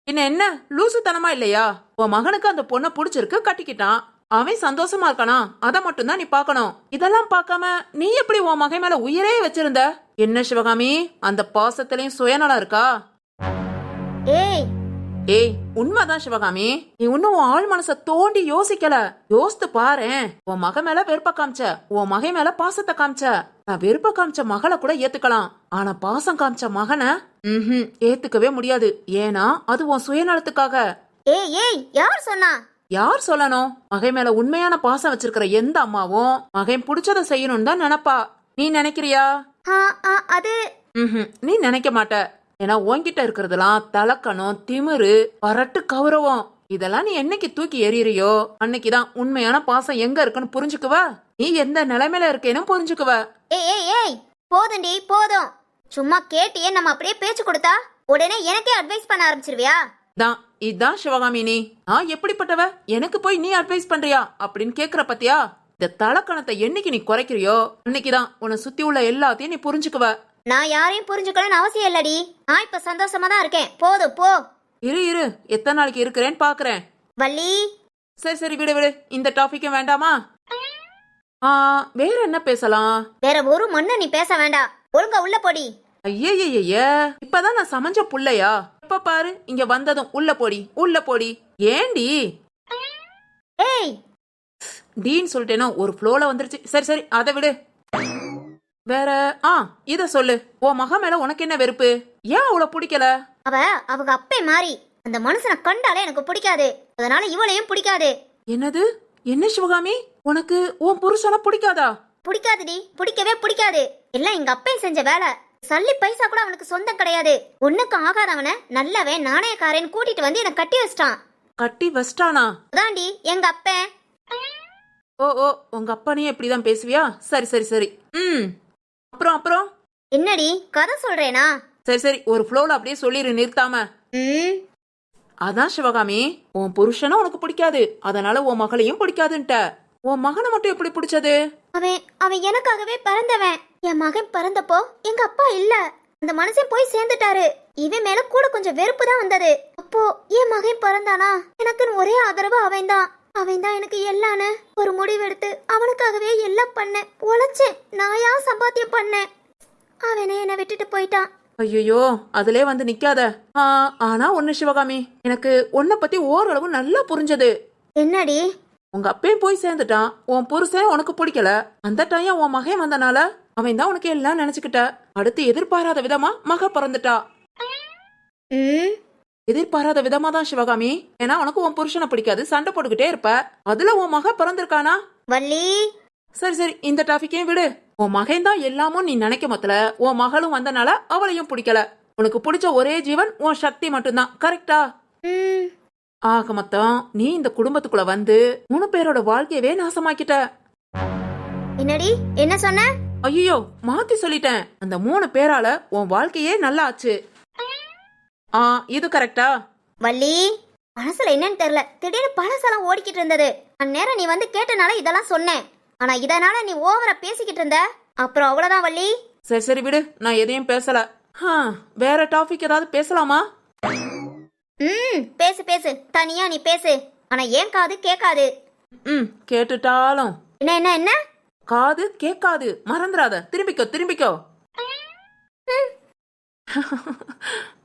என்ன லூசு தனமா இல்லையா? உன் மகனுக்கு அந்த பொண்ணை பிடிச்சிருக்கு, கட்டிக்கிட்டான். அவன் சந்தோஷமா இருக்கானா, அதை மட்டும் தான் நீ பாக்கணும். இதெல்லாம் பார்க்காம நீ எப்படி உன் மகன் மேல உயிரே வச்சிருந்த? என்ன சிவகாமி, அந்த பாசத்திலையும் சுயநலம் இருக்கா? ஏய் உண்மைதான் சிவகாமி, நீ இன்னும் உன் ஆள் மனச தோண்டி யோசிக்கல. யோசித்து பாரேன். உன் மகன் மேல வெறுப்ப காமிச்ச, உன் மகன் மேல பாசத்தை காமிச்ச. நான் வெறுப்ப காமிச்ச மகளை கூட ஏத்துக்கலாம், ஆனா பாசம் காமிச்ச மகனை ஏத்துக்கவே முடியாது. ஏன்னா அது உன் சுயநலத்துக்காக. ஏய் யார் சொன்னா? யார் சொல்லணும்? மகன் மேல உண்மையான பாசம் வச்சிருக்கிற எந்த அம்மாவும் மகன் பிடிச்சத செய்யணும்னு தான் நினைப்பா. நீ நினைக்கிறியா? அது நீ நினைக்க மாட்ட. ஏன்னா உன்கிட்ட இருக்கிறதெல்லாம் தலக்கணம், திமிரு, பரட்டு கௌரவம். இதெல்லாம் நீ என்னைக்கு தூக்கி எறியறியோ அன்னைக்குதான் உண்மையான பாசம் எங்க இருக்குன்னு புரிஞ்சுக்குவ. நீ எந்த நிலைமையில இருக்கேன்னு புரிஞ்சுக்குவ. ஏய் போதும்டி போதும். சும்மா கேட்டியே நம்ம அப்படியே பேச்சு கொடுத்தா உடனே எனக்கே அட்வைஸ் பண்ண ஆரம்பிச்சிருவியா? இதான் சிவகாமி, நீ நான் எப்படிப்பட்டவ, எனக்கு போய் நீ அட்வைஸ் பண்றியா அப்படின்னு கேக்குற பத்தியா? இந்த தலக்கணத்தை என்னைக்கு நீ குறைக்கிறியோ அன்னைக்குதான் உன்னை சுத்தி உள்ள எல்லாத்தையும் நீ புரிஞ்சுக்குவ. நான் யாரையும் புரிஞ்சுக்கணும்னு அவசியம் இல்லடி. நான் இப்ப சந்தோஷமா தான் இருக்கேன். போதும் போ. இரு எத்தனை நாளைக்கு இருக்கிறேன்னு பாக்குறேன். வள்ளி, சரி விடு, இந்த டாபிக்கும் வேண்டாமா? வேற என்ன பேசலாம்? வேற ஒரு மண்ணு நீ பேச வேண்டாம். ஒழுங்கா உள்ள போடி. ஐய இப்பதான் நான் சமைஞ்ச புள்ளையா? இப்ப பாரு, இங்க வந்ததும் உள்ள போடி. ஏண்டி ஏய் டீன்னு சொல்லிட்டேனோ, ஒரு ஃப்ளோல வந்துருச்சு. சரி அதை விடு. வேற இத சொல்லு. உன் மகன் மேல உனக்கு என்ன வெறுப்பு? ஏன் அவளை பிடிக்கல? அவங்க அப்பே மாறி அந்த மனுஷனை கண்டாலே எனக்கு பிடிக்காது. அதனால இவளையும் பிடிக்காது. என்னது? என்ன சிவகாமி, உனக்கு உன் புருஷனை பிடிக்காதா? பிடிக்காதுடி, பிடிக்கவே பிடிக்காது. எல்லாம் எங்க அப்பையும் செஞ்ச வேலை. சல்லி பைசா கூட அவனுக்கு சொந்தம் கிடையாது. ஒண்ணுக்கு ஆகாதவன நல்லவன் நாணயக்காரன் கூட்டிட்டு வந்து என்ன கட்டி வச்சிட்டான். கட்டி வச்சிட்டானா? அதாண்டி எங்க அப்பன். ஓ உங்க அப்பனையே இப்படிதான் பேசுவியா? சரி அப்புறம் என்னடி கதை சொல்றேனா? சரி ஒரு ஃப்ளோல அப்படியே சொல்லிரு, நிறுத்தாம. அதான் சிவகாமி, உன் புருஷனை உனக்கு பிடிக்காது, அதனால உன் மகளையும் பிடிக்காதுன்ட்ட. உன் மகனை மட்டும் எப்படி பிடிச்சது? அவன் எனக்காகவே பிறந்தவன். என் மகன் பிறந்தப்போ எங்க அப்பா இல்ல. அந்த மனுஷன் போய் சேர்ந்துட்டாரு. இவன் மேல கூட கொஞ்சம் வெறுப்பு தான் வந்தது. அப்போ என் மகன் பிறந்தானா, எனக்கு ஒரே ஆதரவு அவன் தான் எனக்கு எல்லான்னு ஒரு முடிவெடுத்து அவனுக்காகவே எல்லாம் பண்ணேன். உழைச்சேன், நாயா சம்பாத்தியம் பண்ணேன். அவனே என்னை விட்டுட்டு போயிட்டான். ஐயோ, அதுலயே வந்து நிக்காத. ஆனா ஒண்ணு சிவகாமி, எனக்கு உன்னை பத்தி ஓரளவு நல்லா புரிஞ்சது. என்னடி? உங்க அப்பையும் போய் சேர்ந்துட்டான், உன் புருஷன் உனக்கு பிடிக்கல. அந்த டைம் உன் மகன் வந்தனால அவன் தான் உனக்கு எல்லாம் நினைச்சுக்கிட்ட. அடுத்து எதிர்பாராத விதமா மக பிறந்துட்டா. ம் எதிர்பாராத விதமா தான் சிவகாமி. ஏன்னா உனக்கு உன் புருஷனை பிடிக்காது, சண்டை போட்டுக்கிட்டே இருப்ப. அதுல உன் மக பிறந்திருக்கானா? வள்ளி சரி சரி, இந்த டாபிக்கையும் விடு. உன் மகன் தான் எல்லாமும் நீ நினைக்க மொத்தல. உன் மகளும் வந்தனால அவளையும் பிடிக்கல. உனக்கு பிடிச்ச ஒரே ஜீவன் உன் சக்தி மட்டும்தான். கரெக்டா? ம் ஆக மொத்தம் நீ இந்த குடும்பத்துக்குள்ள வந்து 3 பேரோட வாழ்க்கையவே நாசமாக்கிட்ட. என்னடி என்ன சொன்ன? ஐயோ, மாத்தி சொல்லிட்டேன். அந்த 3 பேரால உன் வாழ்க்கையே நல்லா ஆச்சு. இது கரெக்டா? வள்ளி மனசுல என்னன்னு தெரியல, திடீர்னு பழசெல்லாம் ஓடிக்கிட்டு இருந்தது. அந்நேரம் நீ வந்து கேட்டனால இதெல்லாம் சொன்னேன். ஆனா இதனால நீ ஓவரா பேசிக்கிட்டு இருந்த. அப்புறம் அவ்வளவுதான் வள்ளி. சரி சரி விடு, நான் எதையும் பேசல. வேற டாபிக் ஏதாவது பேசலாமா? பேசு பேசு, தனியா நீ பேசு. ஆனா ஏன் காது கேட்காது. கேட்டுட்டாலும் என்ன என்ன என்ன? காது கேட்காது, மறந்துடாத. திரும்பிக்கோ திரும்பிக்கோ.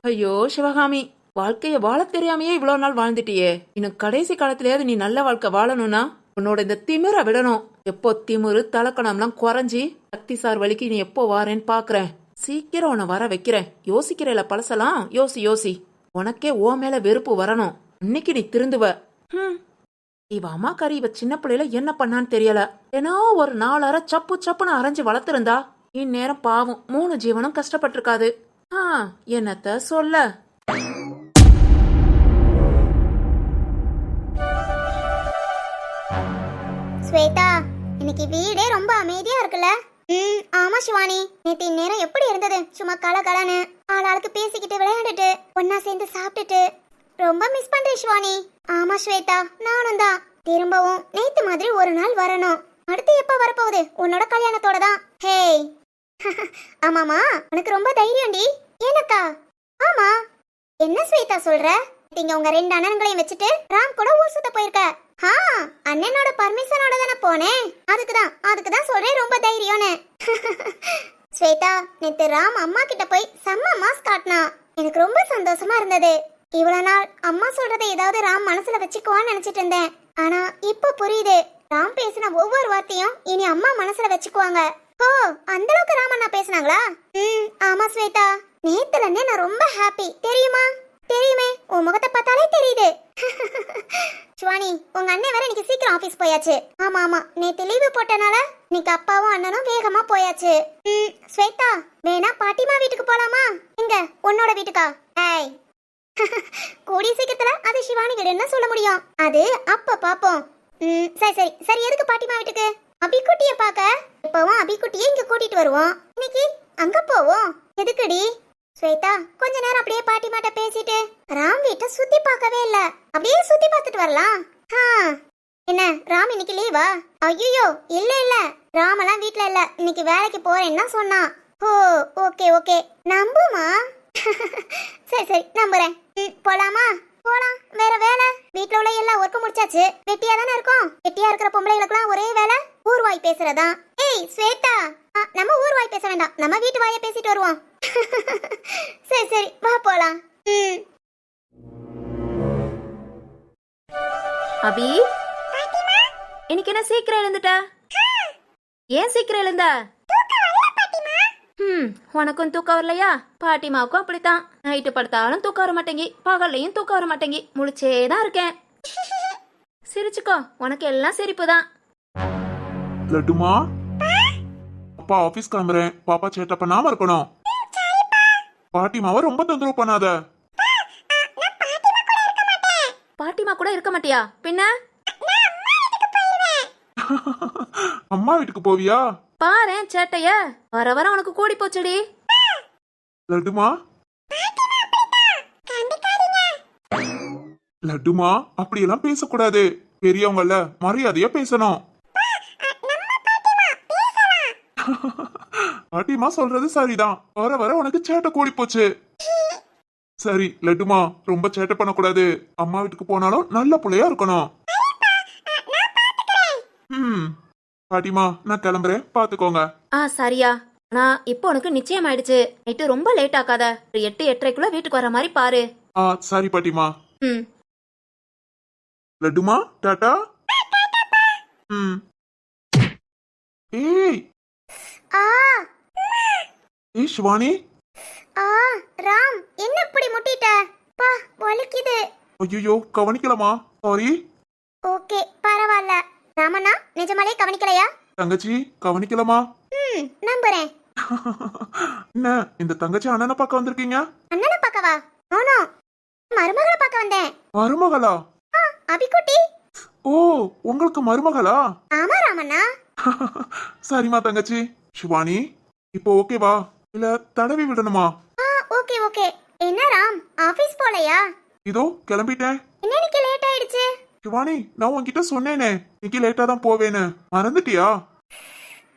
ஐயோ சிவகாமி, வாழ்க்கைய வாழ தெரியாமையே இவ்வளவு நாள் வாழ்ந்துட்டியே. இன்னும் கடைசி காலத்திலேயாவது நீ நல்ல வாழ்க்கை வாழணும்னா உன்னோட இந்த திமிர விடணும். எப்போ திமிரு தலக்கணம்லாம் குறைஞ்சி சக்திசார் வழிக்கு நீ எப்போ வாரேன்னு பாக்குறேன். சீக்கிரம் உன்னை வர வைக்கிறேன். யோசிக்கிறேல பழசெல்லாம் யோசி யோசி. உனக்கே ஓ மேல வெறுப்பு வரணும். இன்னைக்கு நீ திருந்துவ. இவ அம்மாக்காரி இவ சின்ன பிள்ளையில என்ன பண்ணான்னு தெரியல. ஏன்னா ஒரு 4 அரை சப்பு சப்புன்னு அரைஞ்சு வளர்த்திருந்தா இந்நேரம் பாவம் 3 ஜீவனும் கஷ்டப்பட்டிருக்காது. என்னத்த சொல்ல. ஸ்வேதா, இன்னைக்கு வீடே ரொம்ப அமைதியா இருக்குல்ல? ஆமா சிவானி, நேத்து இந்நேரம் எப்படி இருந்தது? சும்மா கலகலன்னு ஆளாளுக்கு பேசிக்கிட்டு விளையாண்டுட்டு ஒன்னா சேர்ந்து சாப்பிட்டுட்டு ரொம்ப மிஸ் பண்றேன் சிவானி. ஆமா ஸ்வேதா, நானும் தான். திரும்பவும் நேத்து மாதிரி ஒரு நாள் வரணும். அடுத்து எப்ப வரப்போகுது? உன்னோட கல்யாணத்தோட தான். ஹேய் ஆமாமா, உனக்கு ரொம்ப தைரியம்டி. எனக்கா? ஆமா. என்ன ஸ்வேதா சொல்ற? நீங்க உங்க 2 அண்ணன்களையும் வச்சுட்டு ராம் கூட ஊர் சுத்த போயிருக்க. அண்ணனோட பர்மிஷனோட தானே போனேன். அதுக்குதான் சொல்றேன் ரொம்ப தைரியம்னு. ஸ்வேதா, நேத்து ராம் அம்மா கிட்ட போய் செம்ம மாஸ் காட்டினா. எனக்கு ரொம்ப சந்தோஷமா இருந்தது. இவ்வளவு நாள் அம்மா சொல்றதை ஏதாவது ராம் மனசுல வச்சுக்குவான்னு நினைச்சிட்டு இருந்தேன். ஆனா இப்ப புரியுது, ராம் பேசின ஒவ்வொரு வார்த்தையும் இனி அம்மா மனசுல வச்சுக்குவாங்க. ஓ, அந்த அளவுக்கு ராம் அண்ணா பேசினாங்களா? ஆமா ஸ்வேதா, நேத்துல இருந்தே நான் ரொம்ப ஹாப்பி. தெரியுமா? தெரியுமே, உன் முகத்தை பார்த்தாலே தெரியுது. சுவானி, உங்க அண்ணன் வேற இன்னைக்கு சீக்கிரம் ஆபீஸ் போயாச்சு. ஆமா ஆமா, நேத்து லீவு போட்டனால இன்னைக்கு அப்பாவும் அண்ணனும் வேகமா போயாச்சு. ஸ்வேதா, வேணா பாட்டிமா வீட்டுக்கு போலாமா? எங்க, உன்னோட வீட்டுக்கா? ஏய், கூடிய சீக்கிரத்துல அது சிவானி வீடுன்னு சொல்ல முடியும். அது அப்ப பாப்போம். சரி சரி சரி, எதுக்கு பாட்டிமா வீட்டுக்கு? அபிக்குட்டிய பாக்க. இப்பவும் அபிக்குட்டியே இங்க கூட்டிட்டு வருவோம். இன்னைக்கு அங்க போவோம். எதுக்குடி? ஸ்வேதா, கொஞ்ச நேரம் அப்படியே பாட்டி மாட்ட பேசிட்டு ராம் வீட்டை சுத்தி பார்க்கவே இல்ல. அப்படியே சுத்தி பார்த்துட்டு வரலாம். என்ன ராம் இன்னைக்கு லீவா? ஐயோ இல்ல இல்ல, ராமெல்லாம் வீட்ல இல்ல. இன்னைக்கு வேலைக்கு போறேன்னா சொன்னான். ஓ ஓகே ஓகே, நம்புமா? சரி சரி, நம்புறேன். போலாமா? போலாம். வேற வேலை? வீட்ல உள்ள எல்லா ஒர்க்கும் முடிச்சாச்சு. வெட்டியா தானே இருக்கோம். வெட்டியா இருக்கிற பொம்பளைகளுக்குலாம் ஒரே வேலை ஊர்வாய் பேசுறதா. ஏய் ஸ்வேதா, நம்ம ஊர்வாய் பேச வேண்டாம், நம்ம வீட்டு வாயை பேசிட்டு வருவோம். சரி சரி, வா போலாம். அபி, இன்னைக்கு என்ன சீக்கிரம் எழுந்துட்ட? ஏன் சீக்கிரம் எழுந்த? உனக்கும் தூக்கம் வரலையா? பாட்டிமாவுக்கும் அப்படித்தான். நைட்டு படுத்தாலும் தூக்கம் வர மாட்டேங்கி, பகல்லையும் தூக்கம் வர மாட்டேங்கி. முழிச்சேதான் இருக்கேன். சிரிச்சுக்கோ, உனக்கு எல்லாம் சிரிப்பு தான். லட்டுமா, அப்பா ஆபீஸ் கிளம்புறேன். பாப்பா சேட்டை பண்ணாம இருக்கணும். பாட்டிமாவை ரொம்ப தொந்தரவு பண்ணாத. பாட்டிமா கூட இருக்க மாட்டியா? பின்ன அம்மா வீட்டுக்கு போவியா? பாரேன் சேட்டைய, வர வர உனக்கு கூடி போச்சுடி. லட்டுமா, லட்டுமா, அப்படியெல்லாம் பேசக்கூடாது. பெரியவங்கல்ல, மரியாதையா பேசணும். பாட்டிமா சொல்றது சரிதான். வர வர உனக்கு சேட்டை கூடி போச்சு. சரி லட்டுமா, ரொம்ப சேட்டை பண்ணக்கூடாது. அம்மா வீட்டுக்கு போனாலும் நல்ல புள்ளையா இருக்கணும். பாட்டிமா, நான் கிளம்புறேன், பாத்துக்கோங்க. சரியா. நான் இப்போ உனக்கு நிச்சயம் ஆயிடுச்சு. நைட்டு ரொம்ப லேட் ஆக்காத. 8 8:30க்குள்ள வீட்டுக்கு வர மாதிரி பாரு. சரி பாட்டிமா. லட்டுமா, டாடா. ஏய், ஆ ஏய் சிவானி. ஆ ராம், என்ன இப்படி முட்டிட்ட? பா, வலிக்குது. ஐயோ கவனிக்கலாமா? சாரி. ஓகே, பரவாயில்ல. ராமண்ணா, நிஜமாலே கவனிக்கலையா? தங்கச்சி கவனிக்கலாமா? நம்புறேன். என்ன இந்த தங்கச்சி அண்ணனை பார்க்க வந்திருக்கீங்க? அண்ணனை பார்க்கவா? நோ, மருமகளை பார்க்க வந்தேன். மருமகளா? அபிக்குட்டி. ஓ, உங்களுக்கு மருமகளா? ஆமா ராமண்ணா. சரிம்மா தங்கச்சி. சிவானி, இப்போ ஓகேவா இல்ல தடவி விடணுமா? Okay okay. என்ன ராம், ஆபீஸ் போலையா? இதோ கிளம்பிட்டேன். என்ன இன்னைக்கு லேட் ஆயிடுச்சு? சிவானி, நான் உன்கிட்ட சொன்னேனே இன்னைக்கு லேட்டா தான் போவேன்னு, மறந்துட்டியா?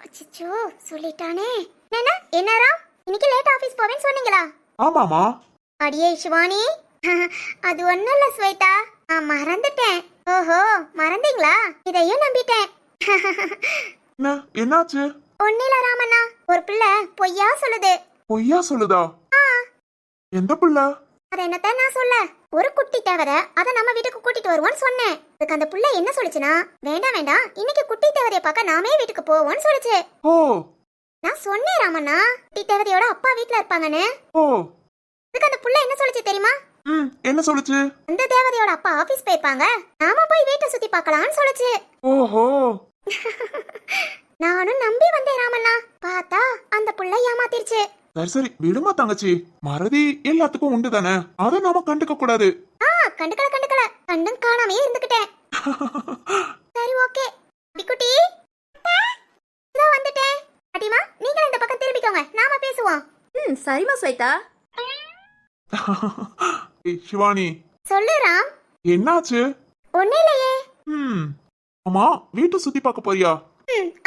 அச்சச்சோ, சொல்லிட்டானே. என்ன ராம், இன்னைக்கு லேட் ஆபீஸ் போவேன்னு சொன்னீங்களா? ஆமாமா. அடியே சிவானி, அது ஒண்ணும் இல்ல ஸ்வேதா, நான் மறந்துட்டேன். ஓஹோ, மறந்தீங்களா? இதையும் நம்பிட்டேன். என்ன என்னாச்சு? ஒன்னில ராமண்ணா, ஒரு பிள்ளை பொய்யா சொல்லுது. பொய்யா சொல்லுதா? எந்த புள்ள? அத என்னத்தான் நான் சொல்ல, ஒரு குட்டி தேவதை அத நம்ம வீட்டுக்கு கூட்டிட்டு வருவோம்னு சொன்னேன். அதுக்கு அந்த புள்ள என்ன சொல்லுச்சுன்னா, வேண்டாம் வேண்டாம், இன்னைக்கு குட்டி தேவதைய பார்க்க நாமே வீட்டுக்கு போவோம்னு சொல்லுச்சு. ஓ. நான் சொன்னேன் ராமண்ணா, குட்டி தேவதையோட அப்பா வீட்ல இருப்பாங்கன்னு. ஓ. அதுக்கு அந்த புள்ள என்ன சொல்லுச்சு தெரியுமா? என்ன சொல்லுச்சு? அந்த தேவதையோட அப்பா ஆபீஸ் போயிருப்பாங்க, நாம போய் வீட்டை சுத்தி பார்க்கலாம்னு சொல்லுச்சு. ஓஹோ. நானும் நம்பி வந்தேன் ராமண்ணா, பார்த்தா அந்த புள்ள ஏமாத்திருச்சு. சரி சரி விடுமா தங்கச்சி, மறதி எல்லாத்துக்கும் உண்டு தானே, அதை நாம கண்டுக்க கூடாது. கண்டுக்கல, கண்ணும் காணாமே இருந்துகிட்டேன். சரி ஓகே. பிக்குட்டி, இதோ வந்துட்டேன். பாட்டிமா, நீங்க இந்த பக்கம் திரும்பிக்கோங்க, நாம பேசுவோம். சரிம்மா ஸ்வேதா. ஏய் சிவானி. சொல்லு ராம். என்னாச்சு? ஒண்ணே இல்லையே. அம்மா, வீட்டை சுத்தி பார்க்க போறியா?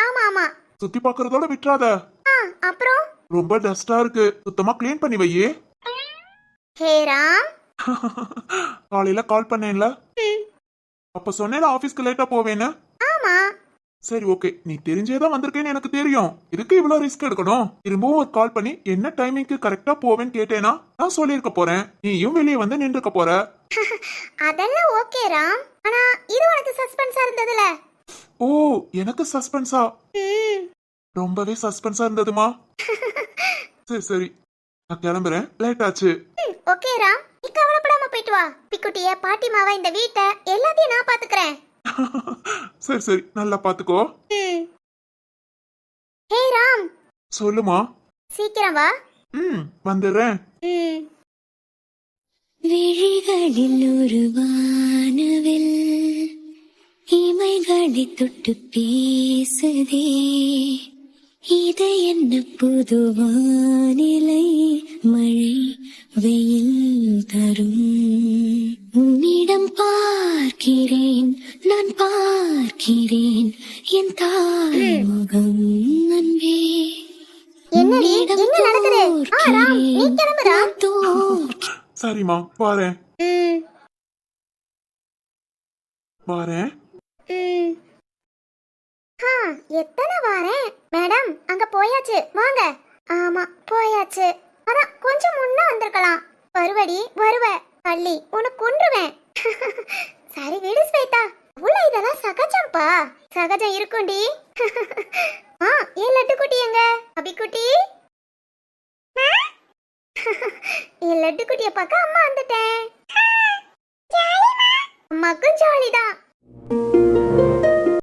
ஆமா ஆமா. சுத்தி பார்க்கறதோட விட்டுறாத. அப்புறம்? ரொம்ப டஸ்டா இருக்கு, சுத்தமா க்ளீன் பண்ணி வையே. ஹே ராம். காலையில கால் பண்ணேன்ல, அப்ப சொன்னேல ஆபீஸ்க்கு லேட்டா போவேன்னு. ஆமா. சரி ஓகே, நீ தெரிஞ்சேதான் வந்திருக்கேன்னு எனக்கு தெரியும். இதுக்கு இவ்வளவு ரிஸ்க் எடுக்கணும்? திரும்பவும் ஒரு கால் பண்ணி என்ன டைமிங்க்கு கரெக்டா போவேன்னு கேட்டேனா நான் சொல்லிருக்க போறேன், நீயும் வெளியே வந்து நின்றுக்க போற. அதெல்லாம் ஓகே ராம், ஆனா இது உனக்கு சஸ்பென்ஸா இருந்ததுல. ஓ, எனக்கு சஸ்பென்ஸா? ரொம்பவே சஸ்பென்ஸா இருந்ததுமா. சரி சரி, நான் கிளம்புறேன், லேட் ஆச்சு. ஓகே ராம், நீ கவலைப்படாம போயிட்டு வா. பிக்குட்டிய, பாட்டிமாவ, இந்த வீட்டை எல்லாத்தையும் நான் பாத்துக்கிறேன். சரி சரி, நல்லா பாத்துக்கோ. ஹே ராம். சொல்லுமா. சீக்கிரம் வா. வந்துடுறேன். விழிகளில் ஒரு வானவில் இமைகளை தொட்டு பேசுதே, இது என்ன புது வானிலை, மழை வெயில் தரும். உன்னிடம் பார்க்கிறேன், நான் பார்க்கிறேன் என் தாய் முகம் அன்பே. என்னடி, என்ன நடக்குது? ராம், நீ கிளம்புடா. சரிம்மா, வாரேன் வாரேன். எத்தனை வாரேன் மேடம்? அங்க போயாச்சு, வாங்க. ஆமா போயாச்சு. அதான் கொஞ்சம் முன்ன வந்திருக்கலாம். வருவடி வருவ, பள்ளி உனக்கு கொன்றுவேன். சரி விடு ஸ்வேதா, உள்ள இதெல்லாம் சகஜம்பா. சகஜம் இருக்குண்டி. ஏன் லட்டு குட்டி எங்க? அபிக்குட்டி. என் லட்டு குட்டிய பார்க்க அம்மா வந்துட்டேன். அம்மாக்கும் ஜாலிதான்.